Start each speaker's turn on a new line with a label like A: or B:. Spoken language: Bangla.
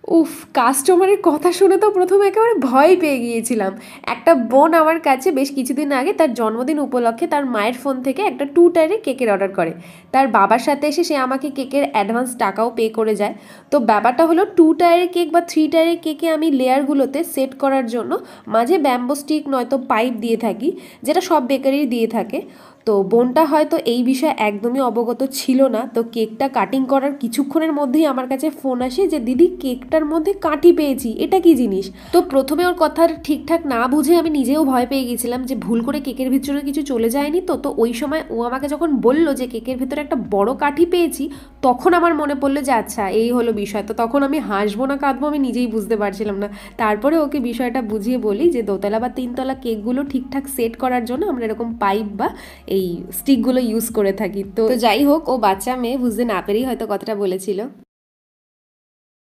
A: উফ, কাস্টমারের কথা শুনে তো প্রথমে একেবারে ভয় পেয়ে গিয়েছিলাম। একটা বোন আমার কাছে বেশ কিছুদিন আগে তার জন্মদিন উপলক্ষে তার মায়ের ফোন থেকে একটা 2 টায়ারের কেকের অর্ডার করে। তার বাবার সাথে এসে সে আমাকে কেকের অ্যাডভান্স টাকাও পে করে যায়। তো ব্যাপারটা হলো, 2 টায়ারের কেক বা 3 টায়ারের কেকে আমি লেয়ারগুলোতে সেট করার জন্য মাঝে ব্যাম্বো স্টিক নয়তো পাইপ দিয়ে থাকি, যেটা সব বেকারি দিয়ে থাকে। তো বোনটা হয়তো এই বিষয়ে একদমই অবগত ছিল না। তো কেকটা কাটিং করার কিছুক্ষণের মধ্যেই আমার কাছে ফোন আসে যে দিদি, কেকটার মধ্যে কাঠি পেয়েছি, এটা কি জিনিস। তো প্রথমে ওর কথা ঠিকঠাক না বুঝে আমি নিজেও ভয় পেয়ে গেছিলাম যে ভুল করে কেকের ভিতরে কিছু চলে যায়নি। তো তো ওই সময় ও আমাকে যখন বলল যে কেকের ভিতরে একটা বড় কাঠি পেয়েছি, তখন আমার মনে পড়লো যে আচ্ছা এই হলো বিষয়। তো তখন আমি হাসবো না কাঁদবো আমি নিজেই বুঝতে পারছিলাম না। তারপরে ওকে বিষয়টা বুঝিয়ে বলি যে দোতলা বা তিনতলা কেকগুলো ঠিকঠাক সেট করার জন্য আমরা এরকম পাইপ বা এই স্টিকগুলো ইউজ করে থাকি। তো যাই হোক, ও বাচ্চা মেয়ে বুঝতে না পেরেই হয়তো কথাটা বলেছিল।